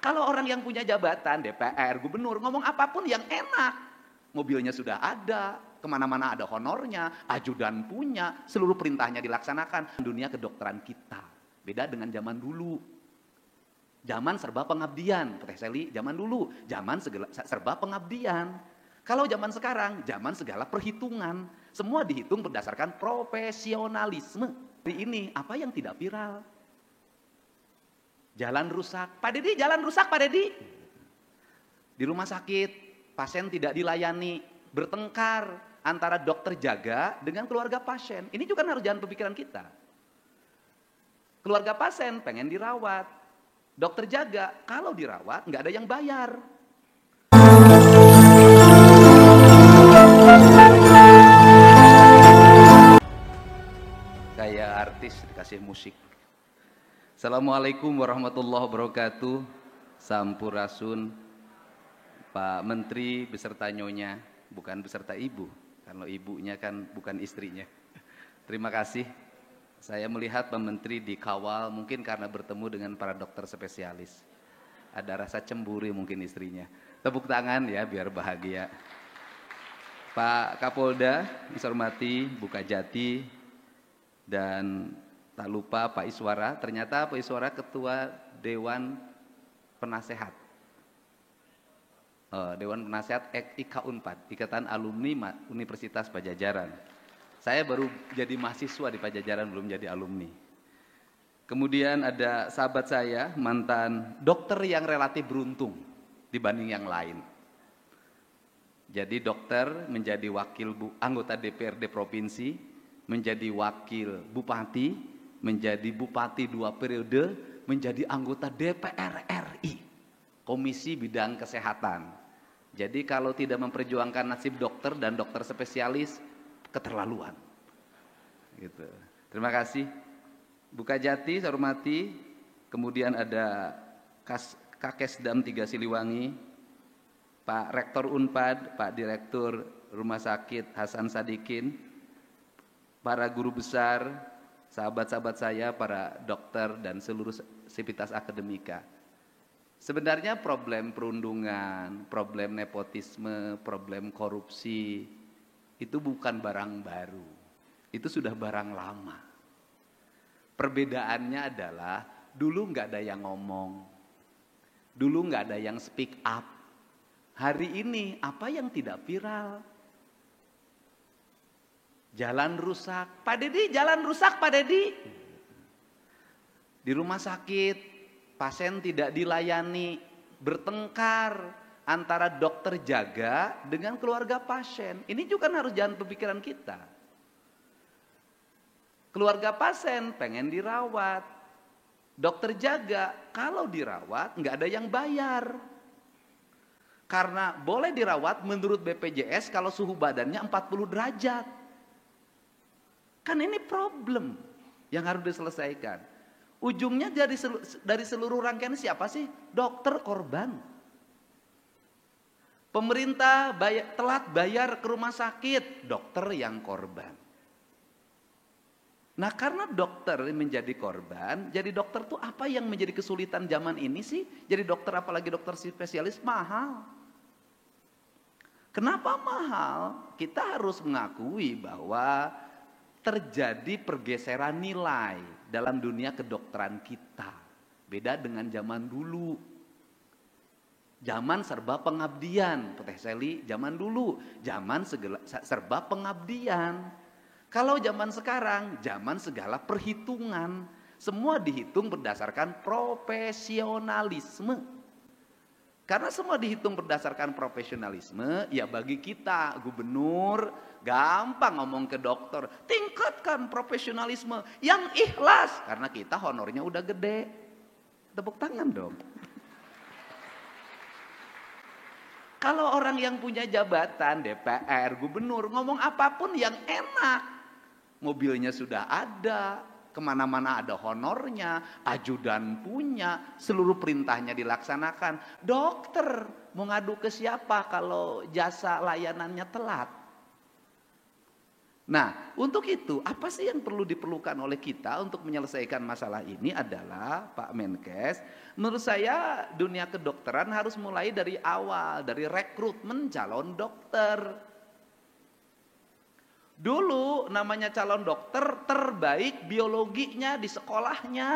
Kalau orang yang punya jabatan, DPR, gubernur, ngomong apapun yang enak. Mobilnya sudah ada, kemana-mana ada honornya, ajudan punya, seluruh perintahnya dilaksanakan. Dunia kedokteran kita, beda dengan zaman dulu. Zaman serba pengabdian, Teh Seli, zaman dulu, zaman serba pengabdian. Kalau zaman sekarang, zaman segala perhitungan. Semua dihitung berdasarkan profesionalisme. Hari ini, apa yang tidak viral? Jalan rusak, Pak Dedi, jalan rusak Pak Dedi. Di rumah sakit, pasien tidak dilayani, bertengkar antara dokter jaga dengan keluarga pasien. Ini juga harus jalan pemikiran kita. Keluarga pasien pengen dirawat, dokter jaga kalau dirawat nggak ada yang bayar. Kayak artis dikasih musik. Assalamualaikum warahmatullahi wabarakatuh. Sampurasun, Pak Menteri beserta nyonya, bukan beserta ibu. Kalau ibunya kan bukan istrinya. Terima kasih. Saya melihat Pak Menteri dikawal mungkin karena bertemu dengan para dokter spesialis. Ada rasa cemburu mungkin istrinya. Tepuk tangan ya biar bahagia. Pak Kapolda, saya hormati Bu Kajati, dan tak lupa Pak Iswara. Ternyata Pak Iswara Ketua Dewan Penasehat. Dewan Penasehat IKA Unpad, Ikatan Alumni Universitas Pajajaran. Saya baru jadi mahasiswa di Pajajaran, belum jadi alumni. Kemudian ada sahabat saya, mantan dokter yang relatif beruntung dibanding yang lain. Jadi dokter menjadi wakil anggota DPRD provinsi, menjadi wakil bupati, menjadi bupati 2 periode, menjadi anggota DPR RI, Komisi Bidang Kesehatan. Jadi kalau tidak memperjuangkan nasib dokter dan dokter spesialis, keterlaluan. Gitu. Terima kasih. Bu Kajati, saya hormati. Kemudian ada Kakesdam 3 Siliwangi, Pak Rektor Unpad, Pak Direktur Rumah Sakit Hasan Sadikin, para guru besar, sahabat-sahabat saya, para dokter dan seluruh sivitas akademika. Sebenarnya problem perundungan, problem nepotisme, problem korupsi itu bukan barang baru. Itu sudah barang lama. Perbedaannya adalah dulu nggak ada yang ngomong, dulu nggak ada yang speak up. Hari ini apa yang tidak viral? Jalan rusak, Pak Dedi, jalan rusak Pak Dedi. Di rumah sakit, pasien tidak dilayani, bertengkar antara dokter jaga dengan keluarga pasien. Ini juga harus jalan pemikiran kita. Keluarga pasien pengen dirawat, dokter jaga kalau dirawat nggak ada yang bayar. Karena boleh dirawat menurut BPJS kalau suhu badannya 40 derajat. Kan ini problem yang harus diselesaikan. Ujungnya dari seluruh rangkaian siapa sih? Dokter korban. Pemerintah telat bayar ke rumah sakit, dokter yang korban. Nah karena dokter menjadi korban, jadi dokter tuh apa yang menjadi kesulitan zaman ini sih? Jadi dokter apalagi dokter spesialis mahal. Kenapa mahal? Kita harus mengakui bahwa terjadi pergeseran nilai dalam dunia kedokteran kita. Beda dengan zaman dulu. Zaman serba pengabdian, Teh Seli, zaman dulu. Zaman serba pengabdian. Kalau zaman sekarang, zaman segala perhitungan. Semua dihitung berdasarkan profesionalisme. Karena semua dihitung berdasarkan profesionalisme, ya bagi kita, gubernur, gampang ngomong ke dokter, tingkatkan profesionalisme yang ikhlas. Karena kita honornya udah gede. Tepuk tangan dong. Kalau orang yang punya jabatan, DPR, gubernur, ngomong apapun yang enak. Mobilnya sudah ada, kemana-mana ada honornya, ajudan punya, seluruh perintahnya dilaksanakan. Dokter mau ngadu ke siapa kalau jasa layanannya telat? Nah, untuk itu apa sih yang perlu diperlukan oleh kita untuk menyelesaikan masalah ini adalah Pak Menkes, menurut saya dunia kedokteran harus mulai dari awal, dari rekrutmen calon dokter. Dulu namanya calon dokter terbaik biologinya di sekolahnya.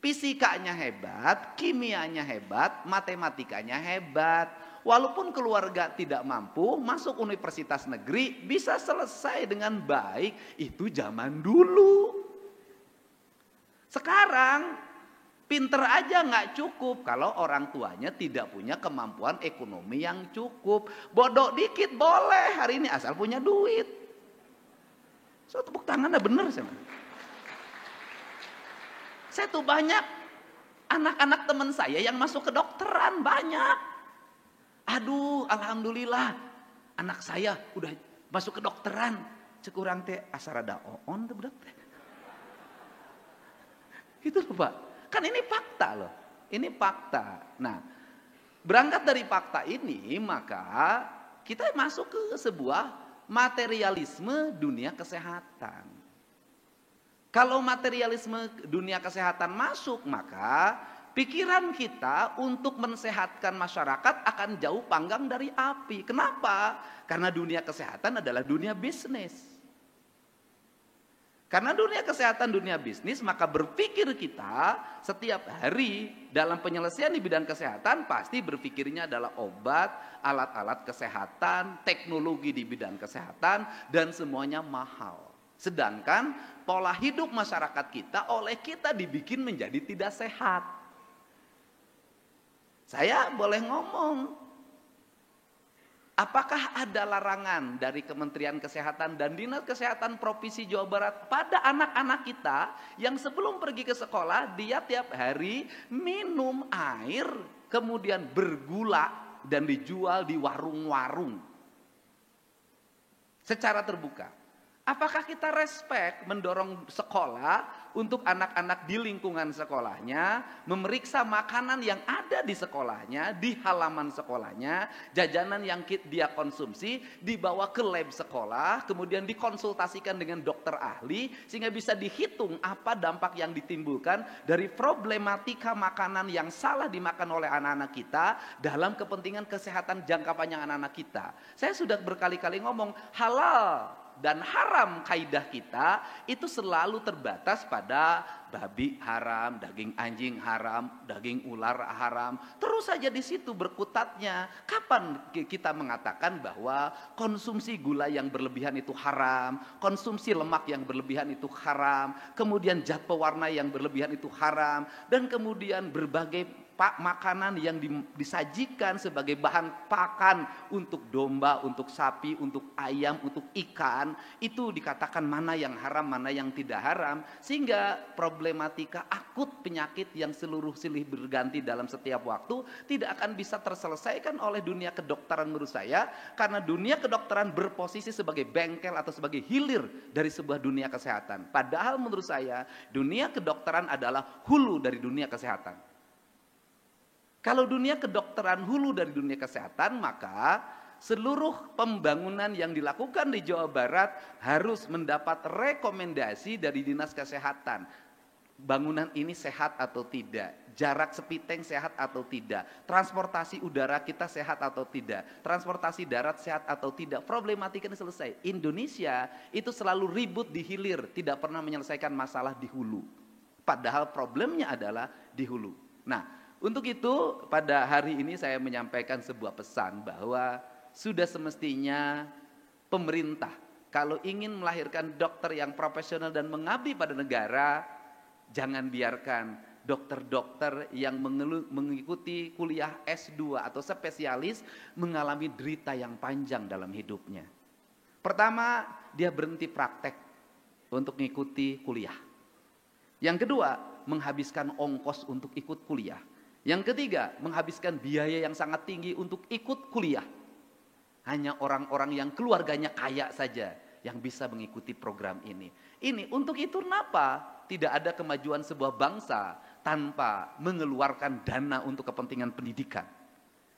Fisikanya hebat, kimianya hebat, matematikanya hebat. Walaupun keluarga tidak mampu masuk universitas negeri bisa selesai dengan baik, itu zaman dulu. Sekarang pinter aja nggak cukup kalau orang tuanya tidak punya kemampuan ekonomi yang cukup. Bodoh dikit boleh hari ini asal punya duit. So tepuk tangan dah bener sama. Saya tuh banyak anak-anak teman saya yang masuk kedokteran banyak. Aduh, alhamdulillah anak saya udah masuk kedokteran. Cekurang teh asarada oon teh budak teh. Gitu loh Pak. Kan ini fakta loh. Ini fakta. Nah, berangkat dari fakta ini maka kita masuk ke sebuah materialisme dunia kesehatan. Kalau materialisme dunia kesehatan masuk, maka pikiran kita untuk mensehatkan masyarakat akan jauh panggang dari api. Kenapa? Karena dunia kesehatan adalah dunia bisnis. Karena dunia kesehatan, dunia bisnis, maka berpikir kita setiap hari dalam penyelesaian di bidang kesehatan pasti berpikirnya adalah obat, alat-alat kesehatan, teknologi di bidang kesehatan, dan semuanya mahal. Sedangkan pola hidup masyarakat kita oleh kita dibikin menjadi tidak sehat. Saya boleh ngomong, apakah ada larangan dari Kementerian Kesehatan dan Dinas Kesehatan Provinsi Jawa Barat pada anak-anak kita yang sebelum pergi ke sekolah dia tiap hari minum air kemudian bergula dan dijual di warung-warung secara terbuka? Apakah kita respect mendorong sekolah untuk anak-anak di lingkungan sekolahnya memeriksa makanan yang ada di sekolahnya, di halaman sekolahnya, jajanan yang dia konsumsi dibawa ke lab sekolah, kemudian dikonsultasikan dengan dokter ahli sehingga bisa dihitung apa dampak yang ditimbulkan dari problematika makanan yang salah dimakan oleh anak-anak kita dalam kepentingan kesehatan jangka panjang anak-anak kita. Saya sudah berkali-kali ngomong halal dan haram kaidah kita itu selalu terbatas pada babi haram, daging anjing haram, daging ular haram. Terus saja di situ berkutatnya. Kapan kita mengatakan bahwa konsumsi gula yang berlebihan itu haram, konsumsi lemak yang berlebihan itu haram, kemudian zat pewarna yang berlebihan itu haram, dan kemudian berbagai makanan yang disajikan sebagai bahan pakan untuk domba, untuk sapi, untuk ayam, untuk ikan, itu dikatakan mana yang haram, mana yang tidak haram, sehingga problematika akut penyakit yang seluruh silih berganti dalam setiap waktu tidak akan bisa terselesaikan oleh dunia kedokteran menurut saya, karena dunia kedokteran berposisi sebagai bengkel atau sebagai hilir dari sebuah dunia kesehatan. Padahal menurut saya dunia kedokteran adalah hulu dari dunia kesehatan. Kalau dunia kedokteran hulu dari dunia kesehatan, maka seluruh pembangunan yang dilakukan di Jawa Barat harus mendapat rekomendasi dari Dinas Kesehatan. Bangunan ini sehat atau tidak, jarak sepiteng sehat atau tidak, transportasi udara kita sehat atau tidak, transportasi darat sehat atau tidak, problematika ini selesai. Indonesia itu selalu ribut di hilir, tidak pernah menyelesaikan masalah di hulu. Padahal problemnya adalah di hulu. Nah, untuk itu pada hari ini saya menyampaikan sebuah pesan bahwa sudah semestinya pemerintah kalau ingin melahirkan dokter yang profesional dan mengabdi pada negara, jangan biarkan dokter-dokter yang mengikuti kuliah S2 atau spesialis mengalami derita yang panjang dalam hidupnya. Pertama, dia berhenti praktek untuk mengikuti kuliah. Yang kedua, menghabiskan ongkos untuk ikut kuliah. Yang ketiga, menghabiskan biaya yang sangat tinggi untuk ikut kuliah. Hanya orang-orang yang keluarganya kaya saja yang bisa mengikuti program ini. Ini untuk itu kenapa tidak ada kemajuan sebuah bangsa tanpa mengeluarkan dana untuk kepentingan pendidikan.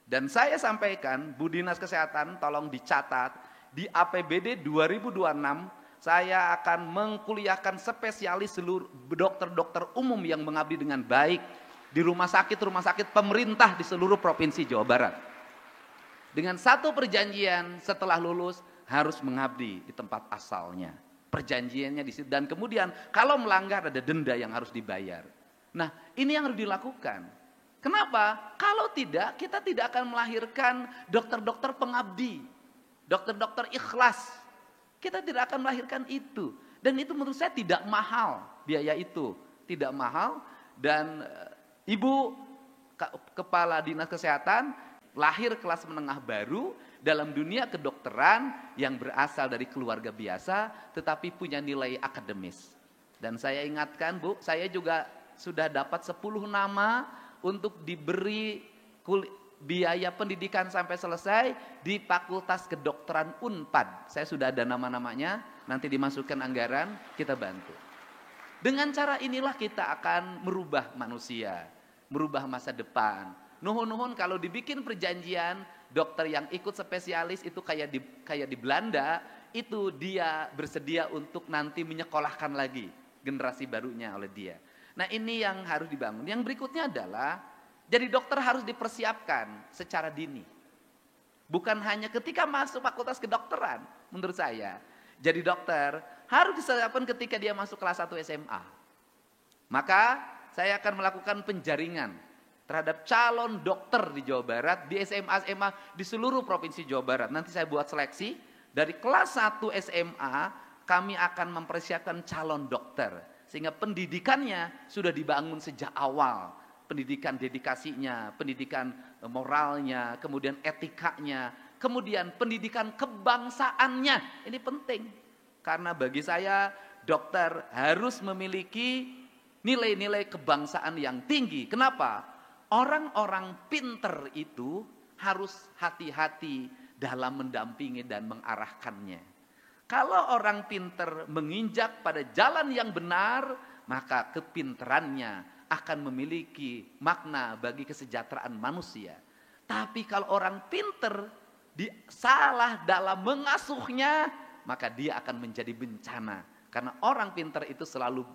Dan saya sampaikan, Bu Dinas Kesehatan tolong dicatat, di APBD 2026 saya akan mengkuliahkan spesialis seluruh dokter-dokter umum yang mengabdi dengan baik di rumah sakit pemerintah di seluruh provinsi Jawa Barat. Dengan satu perjanjian, setelah lulus harus mengabdi di tempat asalnya. Perjanjiannya di situ, dan kemudian kalau melanggar ada denda yang harus dibayar. Nah, ini yang harus dilakukan. Kenapa? Kalau tidak, kita tidak akan melahirkan dokter-dokter pengabdi, dokter-dokter ikhlas. Kita tidak akan melahirkan itu. Dan itu menurut saya tidak mahal, biaya itu tidak mahal. Dan Ibu Kepala Dinas Kesehatan lahir kelas menengah baru dalam dunia kedokteran yang berasal dari keluarga biasa tetapi punya nilai akademis. Dan saya ingatkan Bu, saya juga sudah dapat 10 nama untuk diberi biaya pendidikan sampai selesai di Fakultas Kedokteran Unpad. Saya sudah ada nama-namanya, nanti dimasukkan anggaran, kita bantu. Dengan cara inilah kita akan merubah manusia, merubah masa depan. Nuhun-nuhun kalau dibikin perjanjian, dokter yang ikut spesialis itu kayak di Belanda, itu dia bersedia untuk nanti menyekolahkan lagi generasi barunya oleh dia. Nah, ini yang harus dibangun. Yang berikutnya adalah jadi dokter harus dipersiapkan secara dini. Bukan hanya ketika masuk fakultas kedokteran, menurut saya. Jadi dokter harus disiapkan ketika dia masuk kelas 1 SMA. Maka saya akan melakukan penjaringan terhadap calon dokter di Jawa Barat, di SMA-SMA di seluruh provinsi Jawa Barat. Nanti saya buat seleksi, dari kelas 1 SMA kami akan mempersiapkan calon dokter. Sehingga pendidikannya sudah dibangun sejak awal. Pendidikan dedikasinya, pendidikan moralnya, kemudian etikanya, kemudian pendidikan kebangsaannya. Ini penting, karena bagi saya dokter harus memiliki nilai-nilai kebangsaan yang tinggi. Kenapa? Orang-orang pinter itu harus hati-hati dalam mendampingi dan mengarahkannya. Kalau orang pinter menginjak pada jalan yang benar, maka kepinterannya akan memiliki makna bagi kesejahteraan manusia. Tapi kalau orang pinter salah dalam mengasuhnya, maka dia akan menjadi bencana. Karena orang pinter itu selalu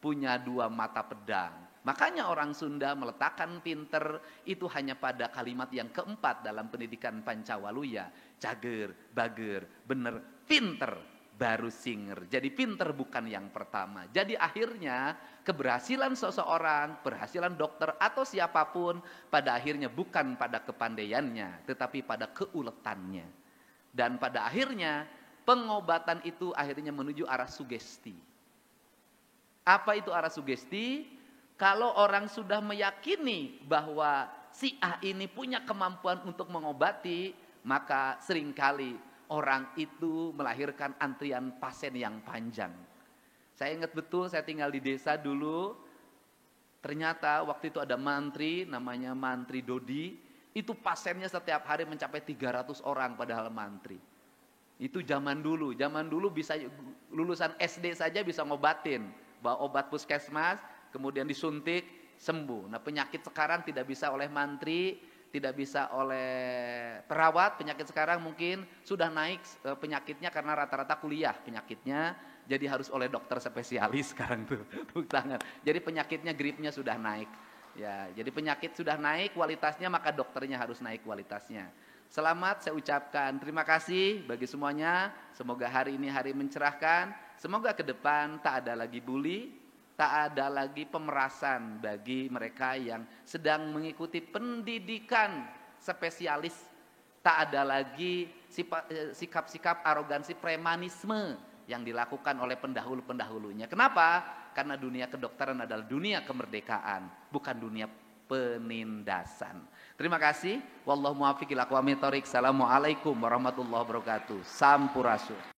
punya dua mata pedang. Makanya orang Sunda meletakkan pinter itu hanya pada kalimat yang keempat dalam pendidikan Pancawaluya. Cager, bager, bener, pinter. Baru singer. Jadi pinter bukan yang pertama. Jadi akhirnya keberhasilan seseorang, berhasilan dokter atau siapapun pada akhirnya bukan pada kepandaiannya, tetapi pada keuletannya. Dan pada akhirnya pengobatan itu akhirnya menuju arah sugesti. Apa itu arah sugesti? Kalau orang sudah meyakini bahwa si A ini punya kemampuan untuk mengobati, maka seringkali orang itu melahirkan antrian pasien yang panjang. Saya ingat betul, saya tinggal di desa dulu. Ternyata waktu itu ada mantri, namanya Mantri Dodi. Itu pasiennya setiap hari mencapai 300 orang padahal mantri. Itu zaman dulu bisa lulusan SD saja bisa ngobatin. Bawa obat puskesmas, kemudian disuntik, sembuh. Nah, penyakit sekarang tidak bisa oleh mantri, tidak bisa oleh perawat. Penyakit sekarang mungkin sudah naik penyakitnya karena rata-rata kuliah penyakitnya, jadi harus oleh dokter spesialis sekarang tuh. Tangan. Jadi penyakitnya gripnya sudah naik. Ya, jadi penyakit sudah naik kualitasnya, maka dokternya harus naik kualitasnya. Selamat saya ucapkan terima kasih bagi semuanya. Semoga hari ini hari mencerahkan. Semoga ke depan tak ada lagi bully, tak ada lagi pemerasan bagi mereka yang sedang mengikuti pendidikan spesialis. Tak ada lagi sikap-sikap arogansi premanisme yang dilakukan oleh pendahulu-pendahulunya. Kenapa? Karena dunia kedokteran adalah dunia kemerdekaan, bukan dunia penindasan. Terima kasih. Wallahu muwaffiq ila aqwamit thoriq. Assalamualaikum warahmatullahi wabarakatuh. Sampurasun.